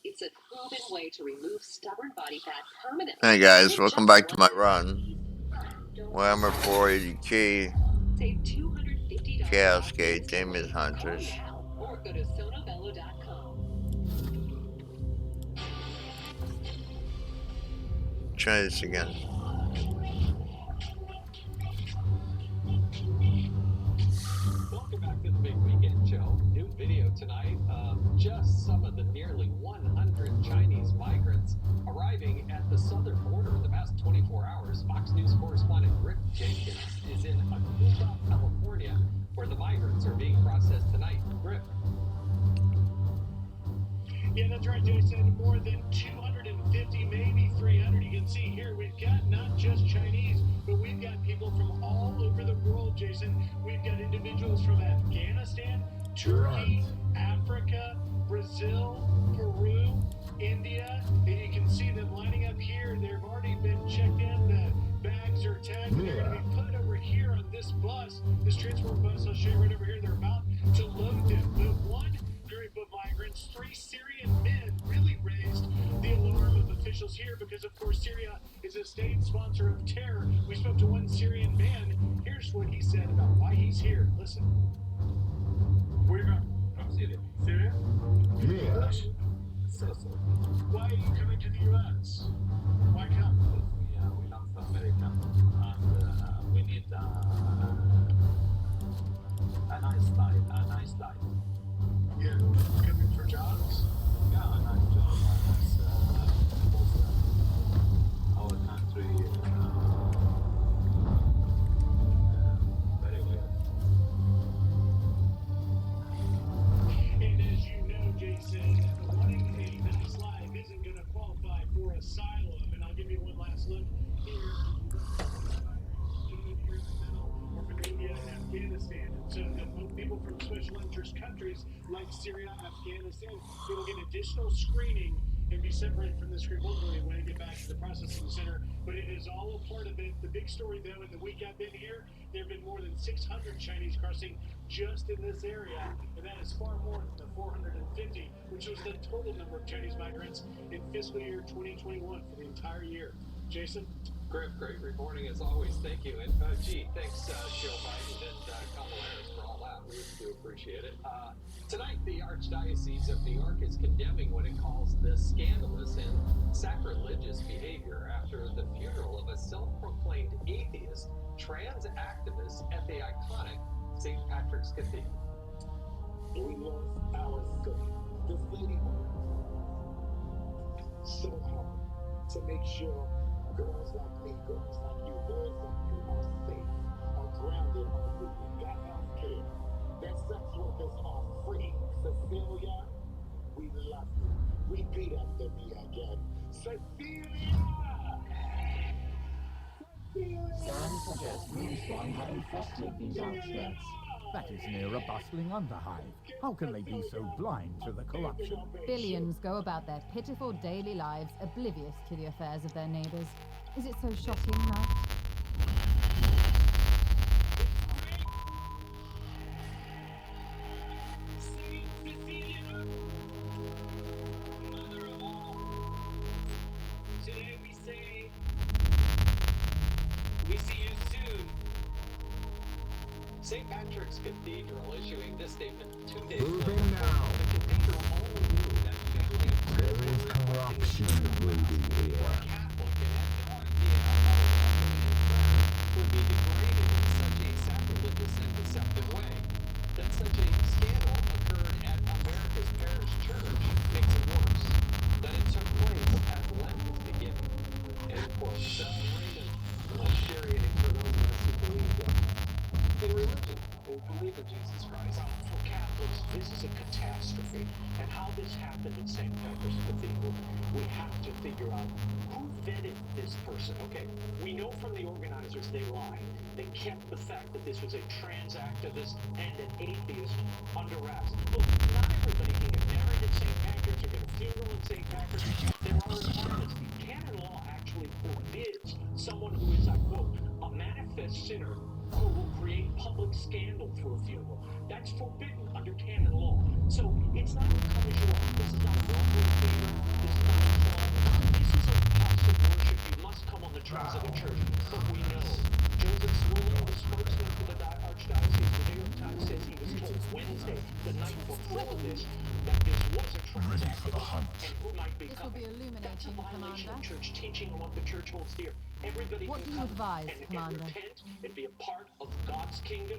It's a proven way to remove stubborn body fat permanently. Hey guys, welcome back to my run. Warhammer 480K, Save $250 Chaos off Gate, instantly. Demon Call Hunters. now or go to sonobello.com. Try this again. Welcome back to the Big Weekend Show. New video tonight of just some of the nearly 100 Chinese migrants arriving at the southern border in the past 24 hours. Fox News correspondent Rick Jenkins is in Acuba, California, where the migrants are being processed tonight. Rick. Yeah, that's right, Jason. More than 250, maybe 300. You can see here we've got not just Chinese, but we've got people from all over the world, Jason. We've got individuals from Afghanistan, Turkey, Africa, Brazil, Peru, India. And you can see them lining up here. They've already been checked in. The bags are tagged. They're going to be put over here on this bus, this transport bus. I'll show you right over here. They're about to load them. But one group of migrants, 3 Syrian men, really raised the alarm of officials here because, of course, Syria is a state sponsor of terror. We spoke to one Syrian man. Here's what he said about why he's here. Listen. Where are you from? Syria. Syria? Yes. So. Why are you coming to the U.S.? Why come? We love America, and we need a nice life. Yeah, coming for jobs? Yeah, a nice job, our country very well. And as you know, Jason, wanting a nice life isn't going to qualify for asylum. And I'll give you one last look here. Or from India and Afghanistan. And so people from special interest countries like Syria, Afghanistan, they will get additional screening and be separated from this group ultimately when they get back to the processing center. But it is all a part of it. The big story, though, in the week I've been here, there have been more than 600 Chinese crossing just in this area. And that is far more than the 450, which was the total number of Chinese migrants in fiscal year 2021 for the entire year. Jason? Great reporting as always. Thank you. And thanks Joe Biden and Kamala Harris for all that. We do appreciate it. Tonight, the Archdiocese of New York is condemning what it calls the scandalous and sacrilegious behavior after the funeral of a self-proclaimed atheist trans activist at the iconic St. Patrick's Cathedral. We lost our city. This lady worked so hard to make sure girls like me, girls like you, boys like you are safe, are grounded, are moving, got health care. That sex workers are free. Cecilia, we love you. We beat up the me again. Cecilia! Some suggest Moonstone have infested these outskirts. That is near a bustling underhive. How can they be so blind to the corruption? Billions go about their pitiful daily lives oblivious to the affairs of their neighbors. Is it so shocking now? Mother of all. Today we say, we see you soon. St. Patrick's Cathedral issuing this statement 2 days Moving later. now. The cathedral only knew that family of There is corruption brooding here. Catholic and had no idea how all would be degraded in such a sacrilegious and deceptive way. That such a scandal occurred at America's parish church makes it worse. That it took place as Lent was beginning. End quote. Raymond, infuriating for those of us who believe in religion, who believe in Jesus Christ. For Catholics, this is a catastrophe. And how this happened at St. Patrick's Cathedral, we have to figure out who vetted this person. Okay, we know from the organizers they lied. They kept the fact that this was a trans activist and an atheist under wraps. Look, not everybody can get married at St. Patrick's or get a funeral at St. Patrick's. There are requirements. Canon law actually forbids someone who is, I quote, a manifest sinner who will create public scandal through a funeral. That's forbidden under canon law. So it's not a come as you are. This is not a welfare theater. the hunt. And who might be This will coming. be illuminating, That's a violation Commander. of church teaching and what the church holds dear. Everybody What can do you come advise, and Commander? repent and be a part of God's kingdom,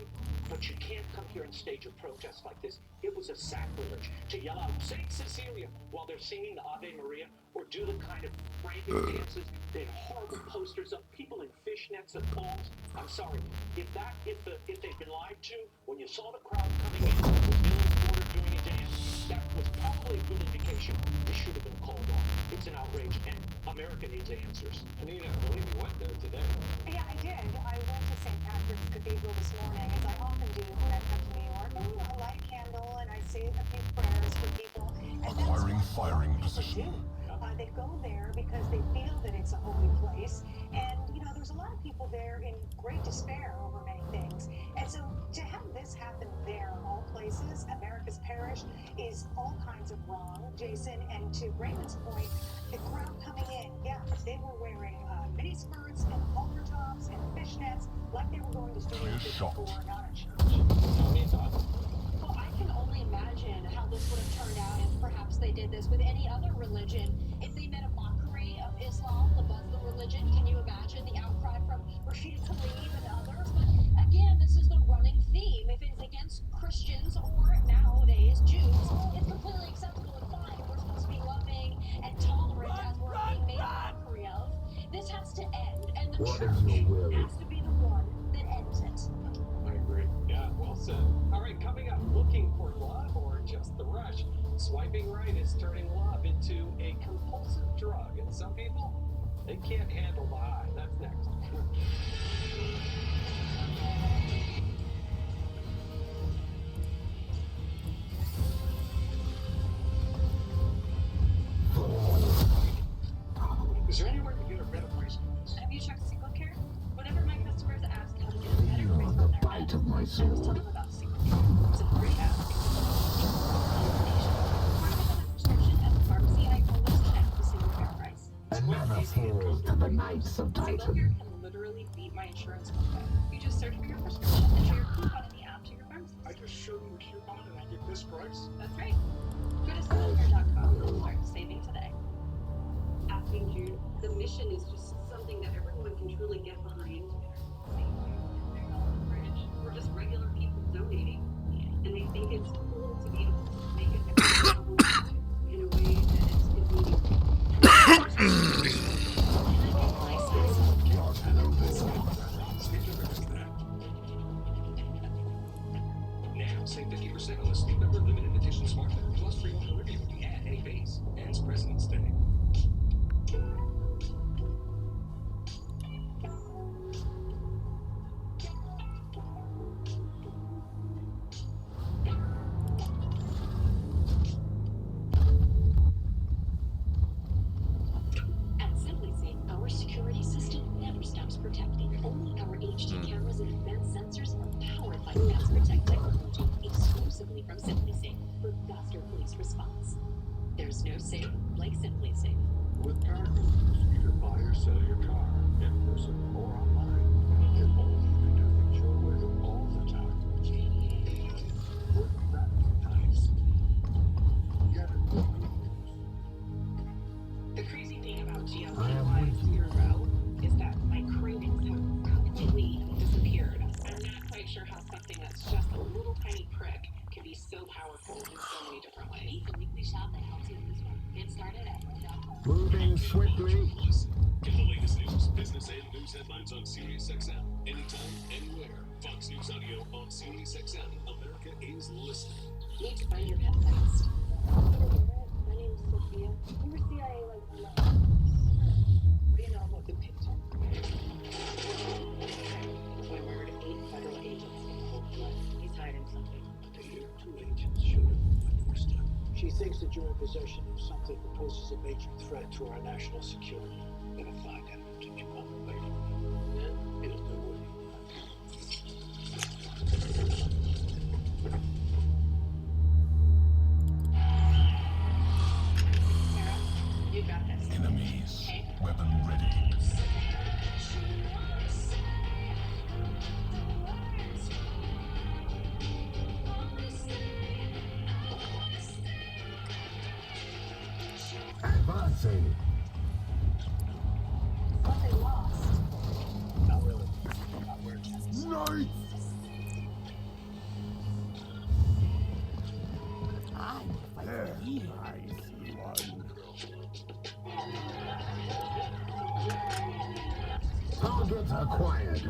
but you can't come here and stage a protest like this. It was a sacrilege to yell out Saint Cecilia while they're singing the Ave Maria, or do the kind of frantic dances. They had horrible posters up, people in fishnets and palms. I'm sorry, if they've been lied to, when you saw the crowd coming in with Dylan's border doing a dance, that was probably a good indication this should have been called off. It's an outrage, and America needs answers. Anita, I believe you went there today. Yeah, I did. I went to St. Patrick's Cathedral this morning, as I often do when I come to New York. And, you know, I light a candle and I say a few prayers for people. And Acquiring that's what firing people position. do. They go there because they feel that it's a holy place. And, you know, there's a lot of people there in great despair over many things. And so to have this happen there, of all places, America's parish, is all kinds of wrong, Jason. And to Raymond's point, the crowd coming in, yeah, they were wearing mini skirts and halter tops and fishnets, like they were going to Studio 54, not a church. Well, I can only imagine how this would have turned out if perhaps they did this with any other religion. If they made a mockery of Islam, the Muslim religion, can you imagine the outcry from Rashida Tlaib and others? But again, this is the running theme. If it's against Christians or nowadays Jews, it's completely acceptable and fine. We're supposed to be loving and tolerant as we're being made a mockery of. This has to end, and the What church is your will? has to be the one that ends it. I agree. Yeah, well said. All right, coming up, looking for love or just the rush? Swiping right is turning love into a compulsive drug, and some people, they can't handle the high. That's next. Is there anywhere to get a better price on this? Have you checked Single Care? Whenever my customers ask how to get a better Feel price the on their bite meds, of my I always tell sword. them about Single Care. It's a great app. Part of a prescription at the pharmacy, I always check the Single Care price. Another falls to the Knights of Single Titan. Care can literally beat my insurance copay. You just search for your prescription and show your coupon in the app to your pharmacist. I just show you a coupon and I get this price? That's right. Go to singlecare.com and start saving today. Asking Jude, the mission is just something that everyone can truly get behind. We're just regular people donating, and they think it's cool to be able to make it available in a way that is convenient. Now, save 50% on the Sleep Number limited edition smartphone, plus free home delivery when you add any base. Ends President's Day. At SimpliSafe, our security system never stops protecting. Only our HD cameras and advanced sensors are powered by Fast Protect technology exclusively from SimpliSafe for faster police response. There's no safe like SimpliSafe. With Cargo, you can buy or sell your car in person or online. If only you can do things your way all the time. Wouldn't that be nice? Get it for me. The crazy thing about I am with you. GLP-1 is that my cravings have completely disappeared. I'm not quite sure how something that's just a little tiny prick can be so powerful in so many different ways. Meet the weekly shop that helps you with this one. Get started at one.com. Moving swiftly. Get the latest news, business, and news headlines on SiriusXM. Anytime, anywhere. Fox News Audio on SiriusXM. America is listening. You need to find your pet fast. My name is Sophia. You were CIA like what do you know about the picture? We murdered 8 federal agents in cold blood. He's hiding something. The 2 agents should have understood. She thinks that you're in possession of something that poses a major threat to our national security. Gonna find out what you want later. Then it'll do what Sarah, you got this. Enemies. Okay? Weapon ready. say. But they lost. Not really. Not where Nice! There, I see one. Target acquired.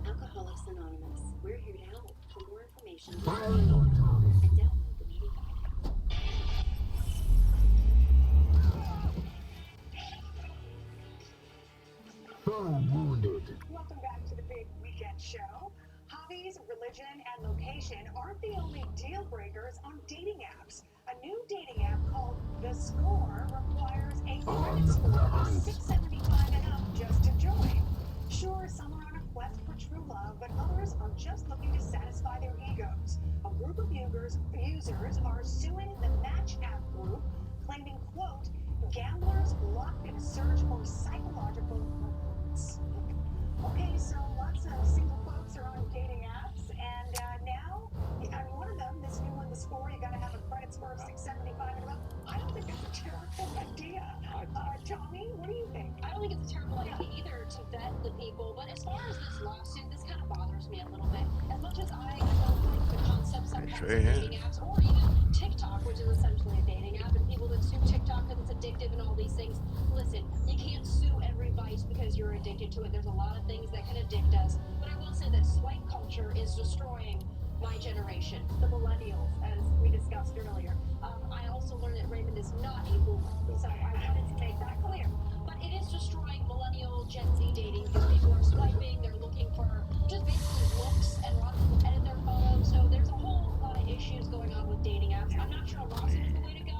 Alcoholics Anonymous. We're here to help. For more information, Firing on target. and download the meeting guide. Foe wounded. Welcome back to the big weekend show. Hobbies, religion, and location aren't the only deal breakers on dating apps. A new dating app called The Score requires a credit score of 675 and up just to join. Sure, some are on a quest for true love, but others are just looking to satisfy their egos. A group of users are suing the Match app group, claiming, quote, gamblers locked in a search for psychological rewards. Okay, so lots of single folks are on dating apps, and now, I mean, one of them, this new one, The Score, you gotta have a credit score of 675 and up. I don't think that's a terrible idea. Tommy, what do you think? I don't think it's a terrible idea either to vet the people, but as far as this lawsuit, this kind of bothers me a little bit. As much as I don't like the concept sometimes of dating apps, or even TikTok, which is essentially a dating app, and people that sue TikTok because it's addictive and all these things. Listen, you can't sue every vice because you're addicted to it. There's a lot of things that can addict us, but I will say that swipe culture is destroying my generation, the millennials, as we discussed earlier. I also learned that Raymond is not a boomer, so I wanted to make that clear. But it is destroying millennial Gen Z dating because people are swiping, they're looking for just basically looks, and a lot of people edit their photos, so there's a whole lot of issues going on with dating apps. I'm not sure a lawsuit is the way to go.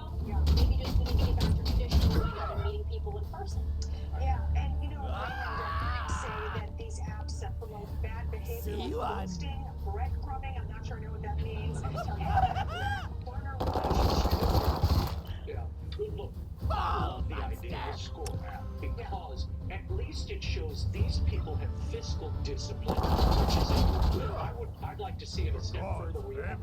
Maybe just we need to get back to traditional going out and meeting people in person. Yeah, and you know, critics say that these apps promote bad behavior like ghosting, breadcrumbing, I'm not sure I know what that means, and partner relationships. Yeah. Look, I love the idea of the Score app because at least it shows these people have fiscal discipline, which is important. I'd like to see it a step further where you have,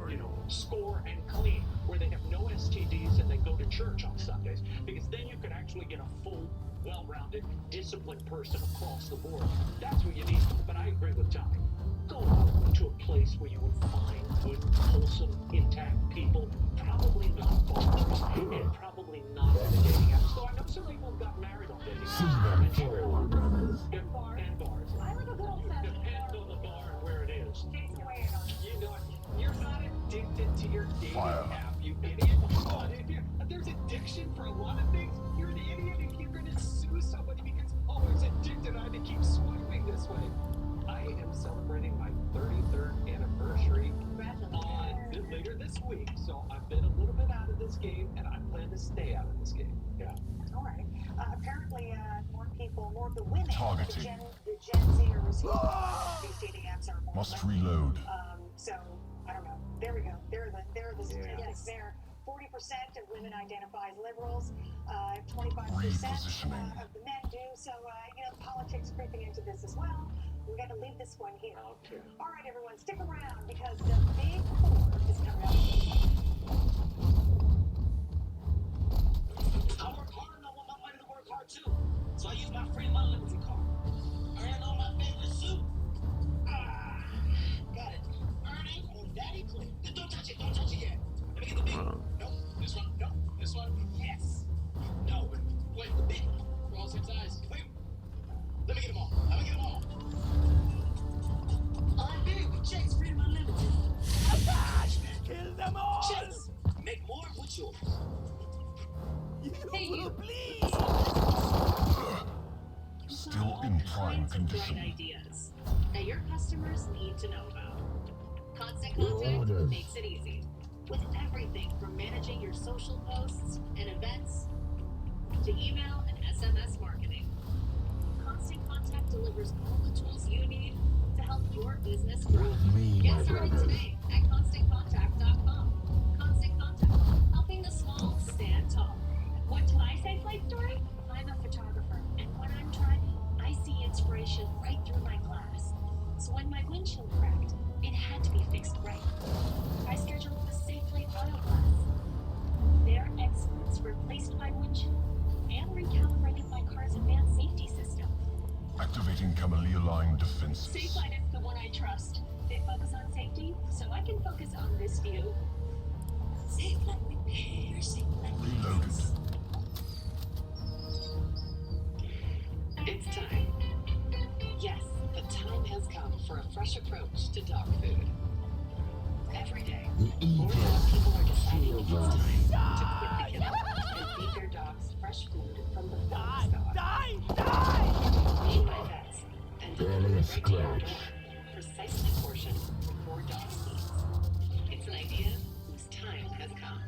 Score and Clean, where they have no STDs and they go to church on Sundays, because then you could actually get a full, well-rounded, disciplined person across the board. That's what you need. But I agree with Tommy. Go out to a place where you would find good, wholesome, intact people, probably not bars, and probably not on the dating apps. So I know some people have got married on dating apps. And bars. I like a good old-fashioned Depends on the bar and where it is. Jason, weigh in on it. You know, you're not addicted to your dating app, you idiot. There's addiction for a lot of things. You're an idiot if you're going to sue somebody because, oh, I was addicted, I had to keep swiping this way. I am celebrating my 33rd anniversary later this week, so I've been a little bit out of this game, and I plan to stay out of this game. Yeah. All right. Apparently, more of the women, Targeting. the Gen Zers who these dating apps are more Must likely. reload. So, I don't know. There we go. There are the statistics there. 40% of women identify as liberals. 25% Repositioning. of the men do. So, politics creeping into this as well. We got to leave this one here. Okay. All right, everyone, stick around because the big four is coming up. I work hard and I want my money to work hard too. So I use my free my limited card. Earn on my favorite suit. Got it. Earning on Daddy Clip. Don't touch it. Don't touch it yet. Let me get the big one. Nope. This one. Nope. This one. Yes. No. Wait, the big one. For all six eyes. Wait. Let me get them all. Let me get them all. I'm big with Chase Freedom Unlimited. Kill them all! Chase. Make more with yours. Hey, you. Please! Still in prime Kinds of great condition. ideas that your customers need to know about. Constant Contact Orders. makes it easy. With everything from managing your social posts and events to email and SMS marketing. Constant Contact delivers all the tools you need to help your business grow. Me, Get my started brothers. today at ConstantContact.com. Constant Contact, helping the small stand tall. What did I say, Flight Store? line defenses. Safe line is the one I trust. They focus on safety, so I can focus on this view. Safe line repair, safe line Reloaded. It's time. Yes, the time has come for a fresh approach to dog food. Every day, more and more people are deciding it's time to quit the kennel and feed their dogs fresh food from the farm stock. Made by vets and delivered right to your door, precisely portioned for your dog's needs. It's an idea whose time has come.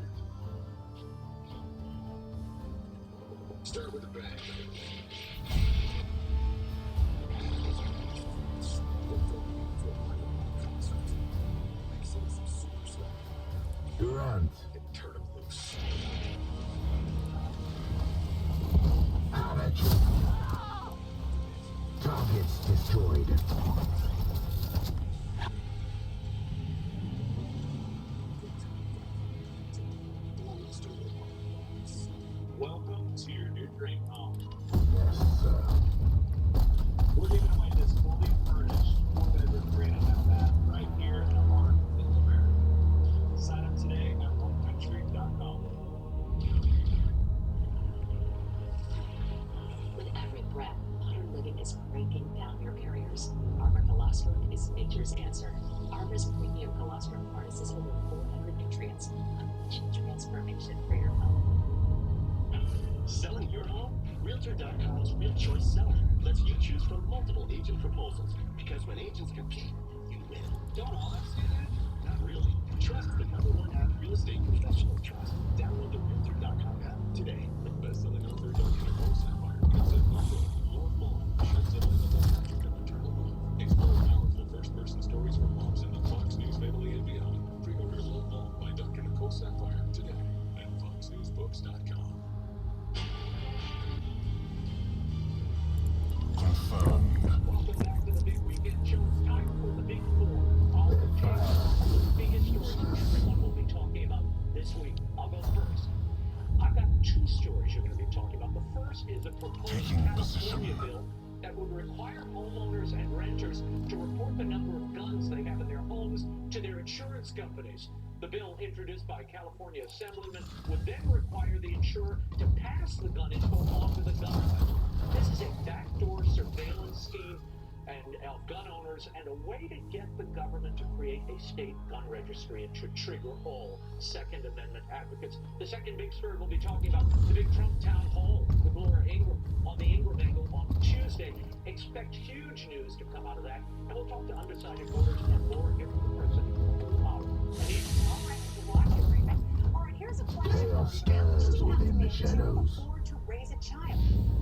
Start with the bag. Grunt. Turn him loose. Have it. Targets destroyed. Welcome to your new dream home. Yes, sir. We're giving away this fully furnished 4-bedroom Grand Bath right here in Armoured, America. Sign up today at OneCountry.com. With every breath, modern living is breaking down your barriers. Armoured colostrum is nature's answer. Armor's premium colostrum harnesses over 400 nutrients, unleashing transformation for your home. Selling your home? Realtor.com's Real Choice Seller lets you choose from multiple agent proposals. Because when agents compete, you win. Don't all apps do that? Not really. Trust the #1 app real estate professional trust. Download the Realtor.com app today. Best-selling author Dr. Nicole Sapphire comes in Lord Mom, sheds a light on the magic of maternal love. Explore powerful first-person stories from moms in the Fox News family and beyond. Pre-order Lord Mom by Dr. Nicole Sapphire today at FoxNewsBooks.com. Confirmed. Welcome back to the Big Weekend Show. It's time for the Big Four. All the biggest stories everyone will be talking about this week. I'll go first. I've got two stories you're going to be talking about. The first is a proposed California bill that would require homeowners and renters to report the number of guns they have in their homes to their insurance companies. The bill, introduced by California Assemblyman, would then require the insurer to pass the gun info on to the government. This is a backdoor surveillance scheme of gun owners and a way to get the government to create a state gun registry and to trigger all Second Amendment advocates. The second big story we'll be talking about, the big Trump town hall with Laura Ingraham on the Ingraham angle on Tuesday. Expect huge news to come out of that, and we'll talk to undecided voters and more if the president will allow it. All right, here's a question. Still within the shadows. Afford to raise a child.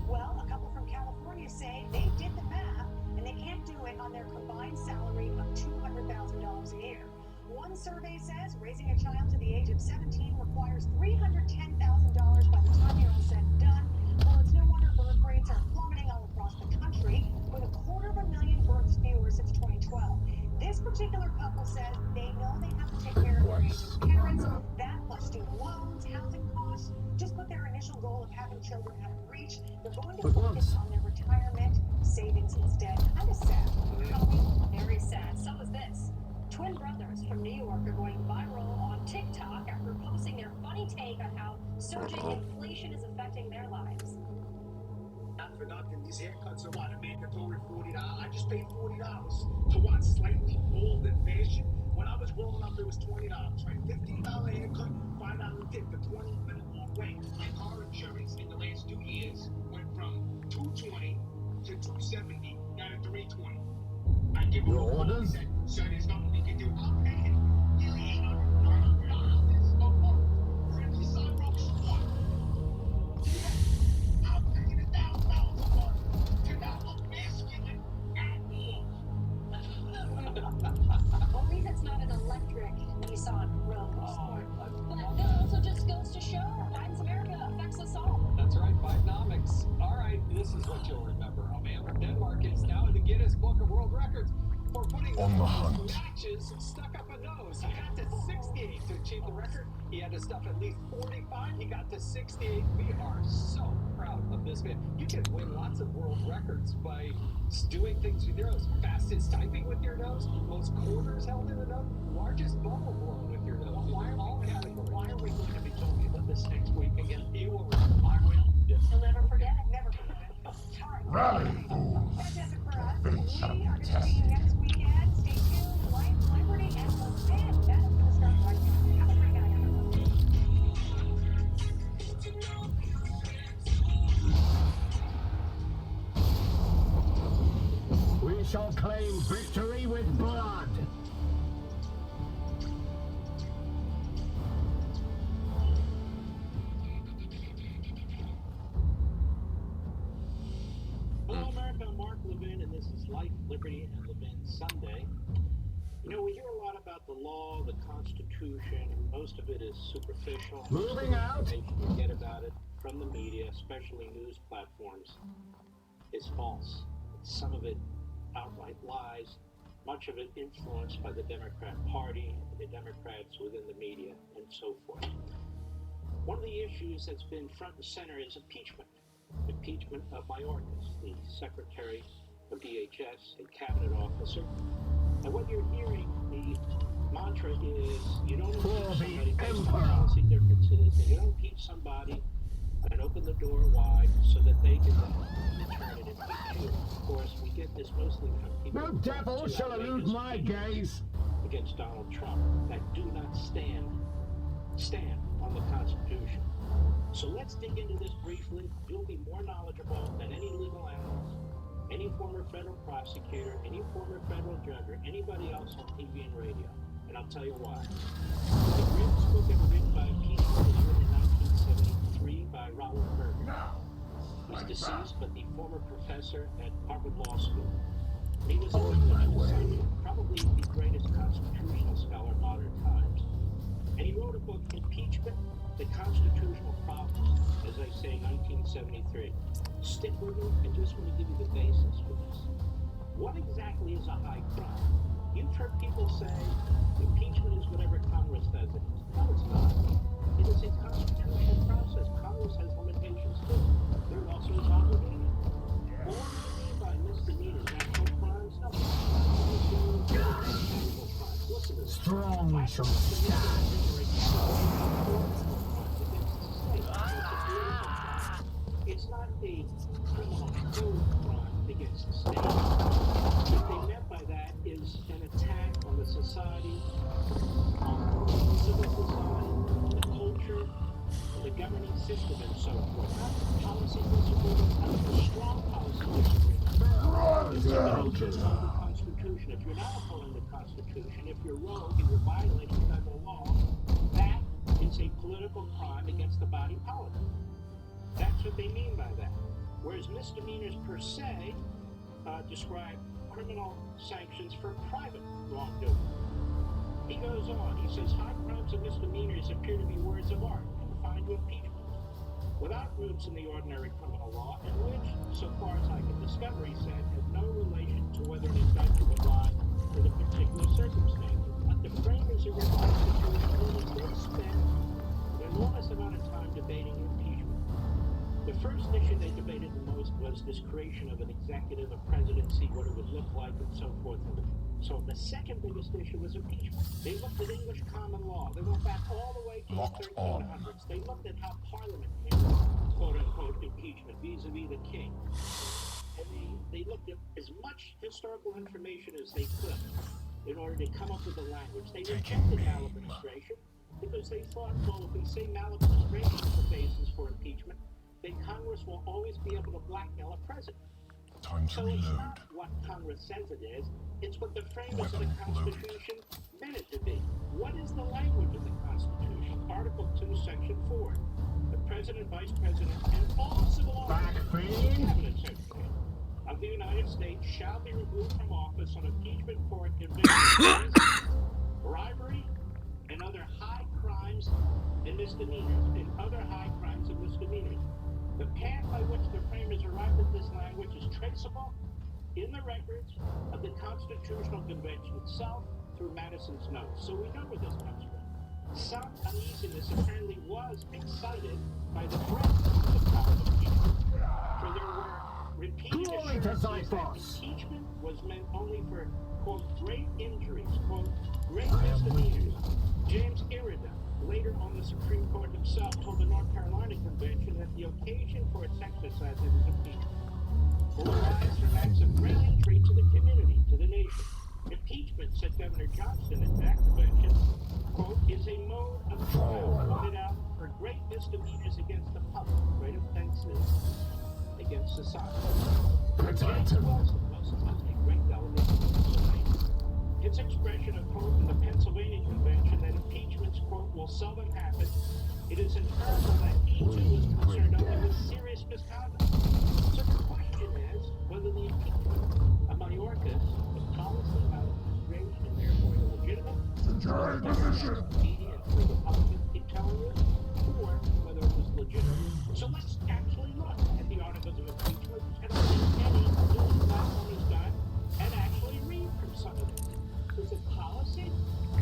Well, a couple from California say they did the math and they can't do it on their combined salary of $200,000 a year. One survey says raising a child to the age of 17 requires $310,000 by the time you're all said and done. Well, it's no wonder birth rates are plummeting all across the country, with 250,000 births fewer since 2012. This particular couple says they know they have to take care of their aging parents, that plus student loans, housing costs. Just put their initial goal of having children out of reach. They're going to focus on their retirement savings instead. Kind of sad. Very sad. So is this. Twin brothers from New York are going viral on TikTok after posting their funny take on how surging inflation is affecting their lives. Not for nothing, these haircuts are what, a mandatory $40. I just paid $40 to watch slightly bald and fashion. When I was growing up, it was $20, right? $15 haircut, $5 tip, the 20 minimum wage. My car insurance in the last 2 years went from $220 to $270, down to $320. I give you Your orders? So there's nothing we can do. I'll pay it. Nearly $800, $900 a month for every sidewalk sport. I'm paying $1,000 a month to not look masculine at all. At least it's not an electric Nissan Rogue Sport. But this also just goes to show Biden's America affects us all. That's right, Bidenomics. All right, this is what you'll remember. A man from Denmark is now in the Guinness Book of World Records for putting On the hunt. matches stuck up a nose. He got to 68 to achieve the record. He had to stuff at least 45. He got to 68. We are so proud of this this, man. You can win lots of world records by doing things with your nose. Fastest typing with your nose, most quarters held in the nose, largest bubble blown with your nose. Why are we going to be talking about this next week again? You will. I will. Yes. You'll never forget it. Never forget it. All right. Rally, fools. That does it for us. Fate We shall are be going to see tested. you next weekend. Stay tuned. Life, liberty, and legit. That is going to start right now. Have a great night, everyone. We shall claim victory with blood. Hello, America. I'm Mark Levin, and this is Life, Liberty, and Levin Sunday. You know, we hear a lot about the law, the Constitution, and most of it is superficial. Moving out. The information you get about it from the media, especially news platforms, is false. Some of it outright lies, much of it influenced by the Democrat Party, the Democrats within the media, and so forth. One of the issues that's been front and center is impeachment. Impeachment of Mayorkas, the Secretary of DHS, a cabinet officer. And what you're hearing, the mantra is, you don't impeach somebody based on policy differences, and you don't impeach somebody and open the door wide so that they can return it and impeach you. Of course, we get this mostly from people No devil shall elude my gaze. against Donald Trump that do not stand on the Constitution. So let's dig into this briefly. You'll be more knowledgeable than any legal analyst, any former federal prosecutor, any former federal judge, or anybody else on TV and radio. And I'll tell you why. The greatest book ever written by impeachment was written in 1973 by Robert Berger. He's deceased, but the former professor at Harvard Law School. He was an English son, probably the greatest constitutional scholar of modern times. And he wrote a book, Impeachment, the Constitutional Problem, as I say, 1973. Stick with me, I just want to give you the basis for this. What exactly is a high crime? You've heard people say impeachment is whatever Congress says it is. No, it's not. It is a constitutional process. Congress has limitations too. There also is oblivion. Well, what do you mean by misdemeanors, actual crimes? No. Listen to this. Strong shall stand. It's not a criminal code crime against the state. What they meant by that is an attack on the society, on the civil society, the culture, the governing system, and so forth. Not policy disagreements, not a strong policy disagreement. It's not the Constitution. If you're not upholding the Constitution, if you're rogue and you're violating federal law, that is a political crime against the body politic. That's what they mean by that. Whereas misdemeanors per se describe criminal sanctions for private wrongdoing. He goes on, he says, high crimes and misdemeanors appear to be words of art, confined to impeachment, without roots in the ordinary criminal law, and which, so far as I can discover, he said, have no relation to whether an indictment would lie in a particular circumstances. But the framers of your Constitution really did spend an enormous amount of time debating impeachment. The first issue they debated the most was this creation of an executive, a presidency, what it would look like, and so forth. So the second biggest issue was impeachment. They looked at English common law. They went back all the way to the 1300s. They looked at how Parliament handled, quote-unquote, impeachment vis-a-vis the king. And they looked at as much historical information as they could in order to come up with a language. They rejected maladministration because they thought, well, if we say maladministration is the basis for impeachment, then Congress will always be able to blackmail a president. So it's not what Congress says it is, it's what the framers of the Constitution meant it to be. What is the language of the Constitution? Article 2, Section 4. The President, Vice President, and all civil officers, Cabinet Secretary of the United States shall be removed from office on impeachment for conviction, bribery, and other high crimes and misdemeanors, The path by which the framers arrived at this language is traceable in the records of the Constitutional Convention itself through Madison's notes. So we know where this comes from. Some uneasiness apparently was excited by the threat of the power of impeachment. Fight as I boss. Impeachment was meant only for, quote, great injuries, quote, great misdemeanors. James Irida, later on the Supreme Court himself, told the North Carolina Convention that the occasion for its exercise is impeachment will arise from acts of great injury to the community, to the nation. Impeachment, said Governor Johnson at that convention, quote, is a mode of trial pointed out for great misdemeanors against the public, great offenses against society. James Wilson, most likely great delegate from Pennsylvania. His expression of, quote, in the Pennsylvania Convention that impeachments, quote, will seldom happen. It is inferable that he too is concerned only with serious misconduct. So the question is whether the impeachment of Mayorkas was policy about immigration and therefore illegitimate, and for the public keep telling you, or whether it was legitimate. So let's actually look at the articles of impeachment and any news platform has done and actually read from some of them. Is it policy?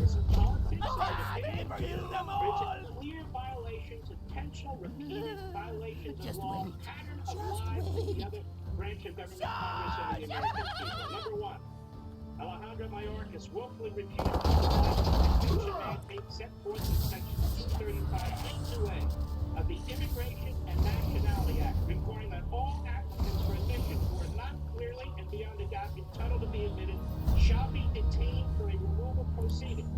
Is it politics? Is it opinion? Or is it clear violations, intentional, repeated violations of law, pattern of lies in the other branch of government, Congress, and the American people? Number one, Alejandro Mayorkas willfully refused to comply with the detention mandate set forth in Section 235A2A of the Immigration and Nationality Act, requiring that all applicants for admission who are not clearly and beyond a doubt entitled to be admitted shall be detained for a removal proceeding.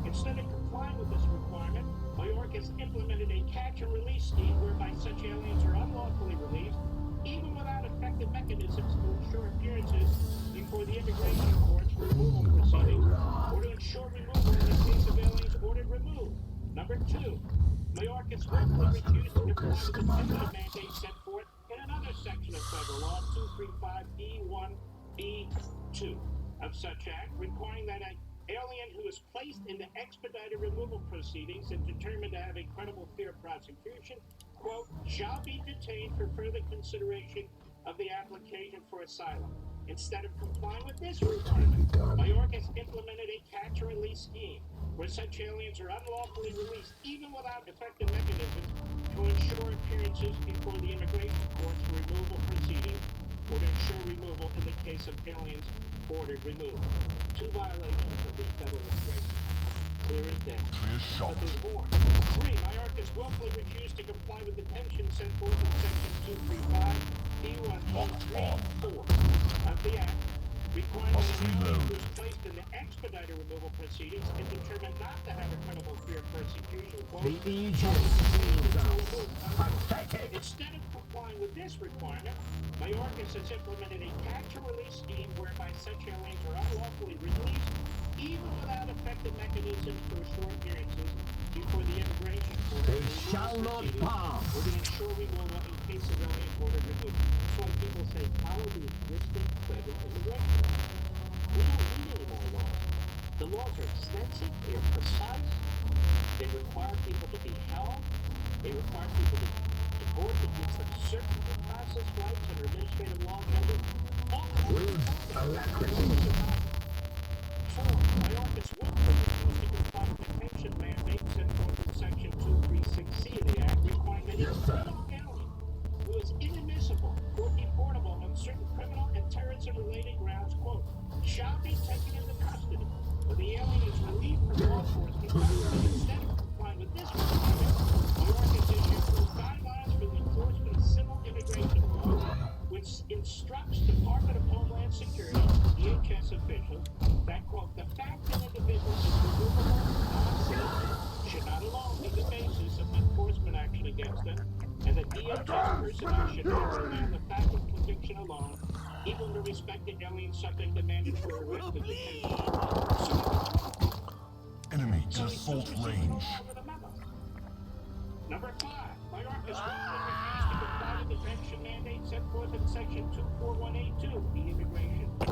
Instead of complying with this requirement, Mayorkas implemented a catch-and-release scheme whereby such aliens are unlawfully released, even without effective mechanisms to ensure appearances before the immigration courts for removal proceedings, or to ensure removal in the case of aliens ordered removed. Number two, Mayorkas willfully refused to comply with the detention mandate set forth in another section of federal law, 235B1B2 of such act, requiring that an alien who is placed in the expedited removal proceedings and determined to have a credible fear of prosecution, quote, shall be detained for further consideration of the application for asylum. Instead of complying with this requirement, Mayorkas implemented a catch-and-release scheme where such aliens are unlawfully released even without effective mechanisms to ensure appearances before the immigration courts for removal proceedings or to ensure removal in the case of aliens ordered removed. Two violations of the federal immigration. Clear as day. But there's more. Three, Mayorkas willfully refused to comply with the detention set forth in Section 235B1B3-4 of the Act, requiring that an alien who is placed in the expedited removal proceedings and determined not to have a credible fear of persecution, quote, instead of complying with this requirement, Mayorkas has implemented a catch-and-release scheme whereby such aliens are unlawfully released even without effective mechanisms to ensure appearances before the immigration court or to ensure removal in case of alien ordered removal. That's why people say follow the existing federal immigration laws. We don't need any more laws. The laws are extensive, they are precise, they require people to be held, they require people to deport, it gives them certain due process rights under administrative law measures. All of that. Four, Mayorkas willfully refused to comply with the detention mandate set forth in Section 236C of the Act, requiring that each criminal alien who is inadmissible or deportable on certain criminal and terrorism-related grounds, quote, shall be taken into custody. When the alien is relieved from law enforcement custody, instead of complying with this requirement, Mayorkas issued guidelines for the enforcement of civil immigration laws, which instructs Department of Homeland Security, DHS officials, that, quote, the fact that individuals is removable non-citizens should not alone be the basis of enforcement action against them, and that DHS personnel should not rely on the fact of conviction alone, even with respect to aliens subject to mandatory arrest and detention. Enemy to assault range. Number five, Mayorkas willfully refused to comply with the detention mandate set forth in Section 241A2 of the Immigration Act,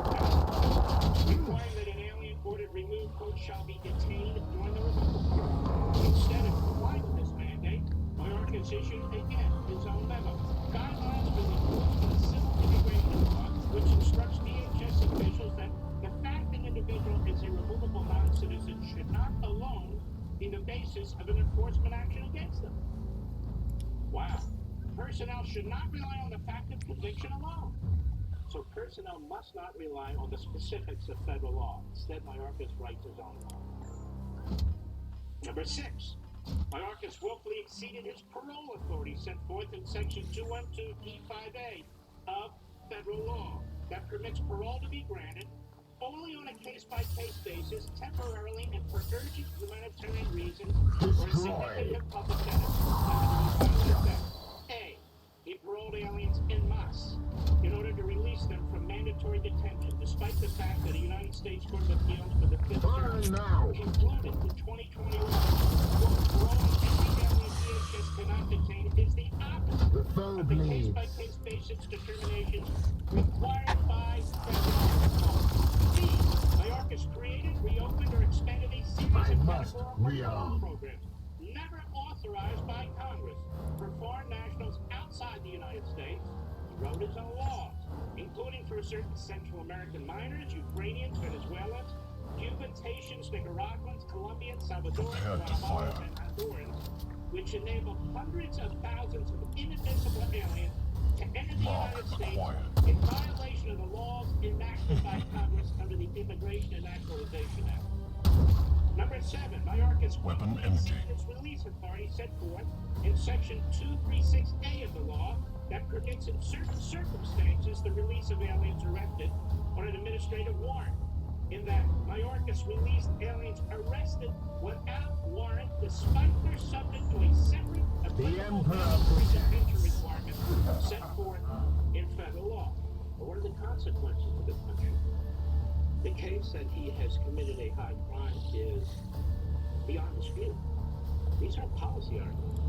requiring that an alien ordered removed, quote, shall be detained during the removal period. Instead of complying with this mandate, Mayorkas issued, again, his own memo, guidelines for the enforcement of civil immigration law, which instructs DHS officials that the fact an individual is a removable non-citizen should not alone be the basis of an enforcement action against them. Wow. Personnel should not rely on the fact of conviction alone. so personnel must not rely on the specifics of federal law. Instead, Mayorkas writes his own law. Number 6. Mayorkas willfully exceeded his parole authority set forth in Section 212D5A of federal law that permits parole to be granted only on a case-by-case basis, temporarily and for urgent humanitarian reasons or significant public benefit. A. He paroled aliens en masse in order to release them from mandatory detention, despite the fact that the United States Court of Appeals for the Fifth Circuit concluded in 2021 that paroling any alien DHS cannot detain is the opposite of the case-by-case basis determinations required by federal law. B. Mayorkas created, reopened, or expanded a series of parole programs never authorized by Congress for foreign nationals outside the United States. He wrote his own laws, including for certain Central American minors, Ukrainians, Venezuelans, Cubans, Haitians, Nicaraguans, Colombians, Salvadorans, Guatemalans, and Hondurans, which enabled hundreds of thousands of inadmissible aliens to enter the United States in violation of the laws enacted by Congress under the Immigration and Naturalization Act. Number 7, Mayorkas Weapon empty. Its release authority set forth in Section 236A of the law that permits in certain circumstances the release of aliens arrested on an administrative warrant. In that, Mayorkas released aliens arrested without warrant despite their subject to a separate applicable detention requirement set forth in federal law. But what are the consequences for the country? The case that he has committed a high crime is beyond dispute. These are policy arguments.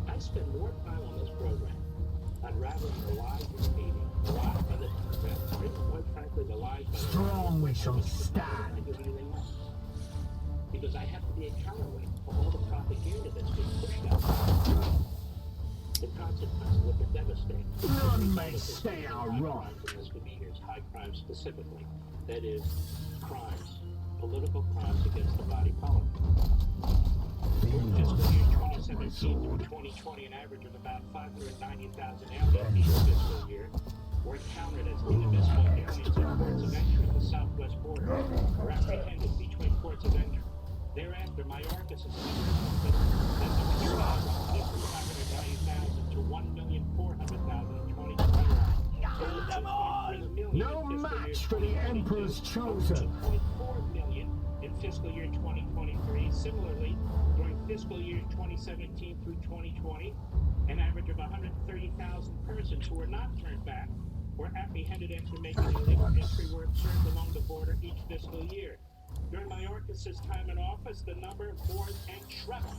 I spend more time on this program unraveling the lies repeating, the lies by the Democrats, or even quite frankly, the lies by the Strong we shall stand. Because I have to be a counterweight for all the propaganda that's being pushed out. The consequences would be devastating. None may stay our wrong. This would be here's high crimes specifically. That is, crimes, political crimes against the body politic. Fiscal year 2017 through 2020, an average of about 590,000 aliens each fiscal year were counted as inadmissible aliens at ports of entry at the southwest border, or apprehended between ports of entry. Thereafter, Mayorkas has that the number rose from 590,000 to 1,400,000 in 2020. No match for the Emperor's chosen. 2.4 million in fiscal year 2023. Similarly, during fiscal year 2017 through 2020, an average of 130,000 persons who were not turned back were apprehended after making illegal entry were observed along the border each fiscal year. During Mayorkas' time in office, the number more than tripled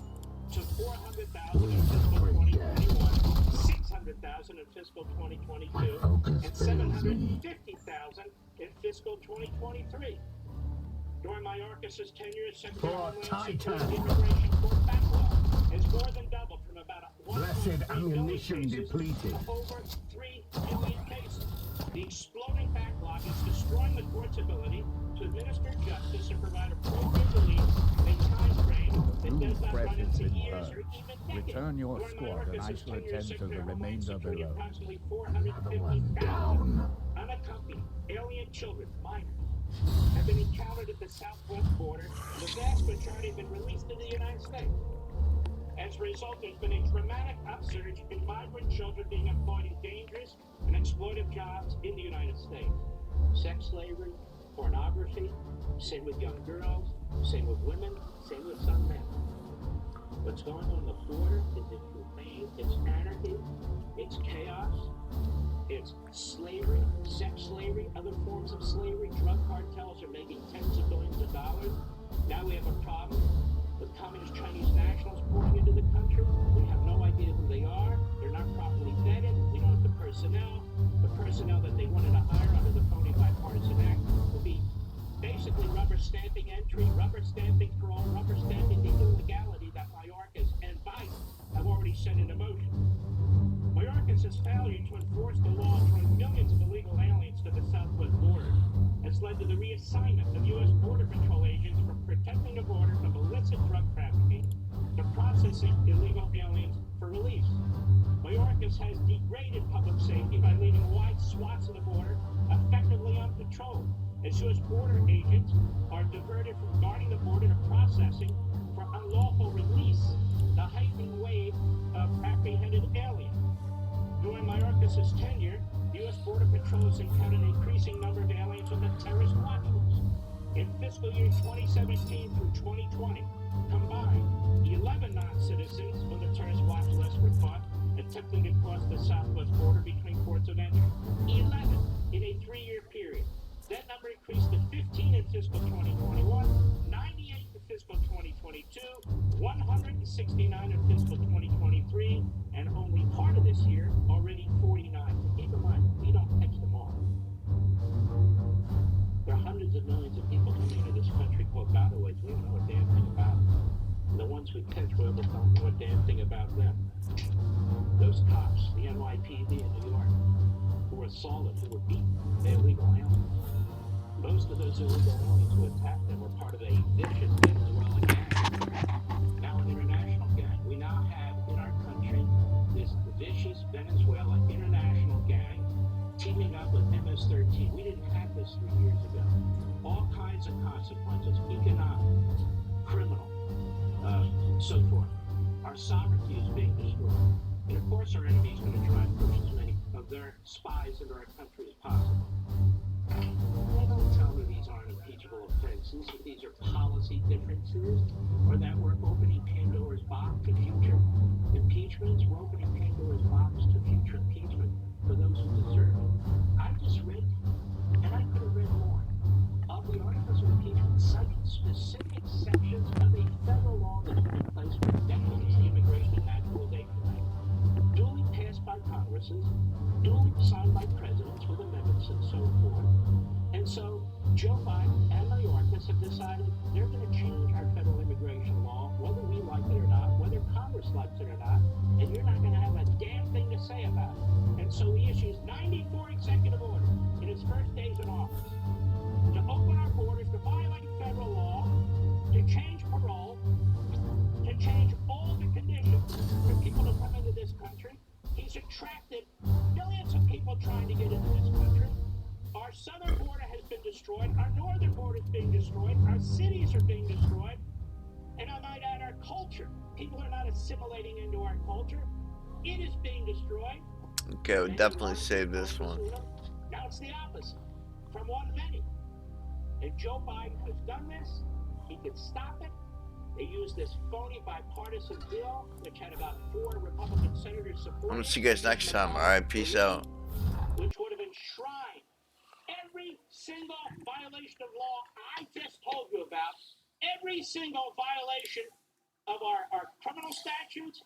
to 400,000 in fiscal 2021, 600,000 in fiscal 2022, and 750,000 in fiscal 2023. During Mayorkas' tenure as Secretary of Homeland Security, immigration court backlog has more than doubled from about 1.3 million cases to over 3 million cases. The exploding backlog is destroying the court's ability to administer justice and provide appropriate relief in a time frame that does not run into years or even decades. Return your squad and I shall attend to the remainder below. Approximately 450,000 unaccompanied alien children, minors, have been encountered at the southwest border, and the vast majority have been released to the United States. As a result, there's been a dramatic upsurge in migrant children being employed in dangerous and exploitive jobs in the United States. Sex slavery, pornography, same with young girls, same with women, same with some men. What's going on the border is inhumane, it's anarchy, it's chaos, it's slavery, sex slavery, other forms of slavery. Drug cartels are making tens of billions of dollars. Now we have a problem with communist Chinese nationals pouring into the country. We have no idea who they are. They're not properly vetted. We don't have the personnel. The personnel that they wanted to hire under the phony bipartisan act will be basically rubber stamping entry, rubber stamping parole, rubber stamping the illegality that Mayorkas and Biden have already set into motion. Mayorkas U.S.'s failure to enforce the law drawing millions of illegal aliens to the southwest border has led to the reassignment of U.S. Border Patrol agents from protecting the border from illicit drug trafficking to processing illegal aliens for release. Mayorkas has degraded public safety by leaving wide swaths of the border effectively unpatrolled, as U.S. border agents are diverted from guarding the border to processing for unlawful release, the heightening wave of apprehended aliens. During Mayorkas' tenure, the U.S. Border Patrol has encountered an increasing number of aliens on the terrorist watch list. In fiscal year 2017 through 2020, combined, 11 non-citizens on the terrorist watch list were caught attempting to cross the southwest border between ports of entry. 11 in a 3-year period. That number increased to 15 in fiscal 2021, 98 in fiscal 2022, 169 in fiscal 2023, and only part of this year, already 49. But keep in mind, we don't catch them all. There are hundreds of millions of people coming into this country called gotaways. We don't know a damn thing about them. And the ones we catch, we almost don't know a damn thing about them. Those cops, the NYPD in New York, who were assaulted, who were beaten, they're illegal aliens. Most of those illegal aliens who attacked them were part of a vicious Venezuelan gang. Now an international gang. We now have in our country this vicious Venezuelan international gang teaming up with MS-13. We didn't have this 3 years ago. All kinds of consequences, economic, criminal, so forth. Our sovereignty is being destroyed. And of course our enemy is going to try and push as many of their spies into our country as possible. They don't tell me these aren't impeachable offenses, that these are policy differences, or that we're opening Pandora's box to future impeachments. We're opening Pandora's box to future impeachment for those who deserve it. I just read, and I could have read more, of the articles of impeachment citing specific sections of a federal law that's been in place for decades, the Immigration and Naturalization Act, duly passed by Congresses, duly signed by presidents with amendments and so forth. And so Joe Biden and Mayorkas have decided they're going to change our federal immigration law, whether we like it or not, whether Congress likes it or not, and you're not going to have a damn thing to say about it. And so he issues 94 executive orders in his first days in office to open our borders, to violate federal law, to change parole, to change all the conditions for people to come into this country. He's attracted millions of people trying to get into this country. Our southern border has been destroyed. Our northern border is being destroyed. Our cities are being destroyed. And I might add, our culture. People are not assimilating into our culture. It is being destroyed. Okay, I would definitely save this one. Now it's the opposite. From one to many. And Joe Biden has done this. He can stop it. They used this phony bipartisan bill, which had about 4 Republican senators supporting it. I'm gonna see you guys next time. Alright, peace out. Which would have enshrined every single violation of law I just told you about, every single violation of our criminal statutes,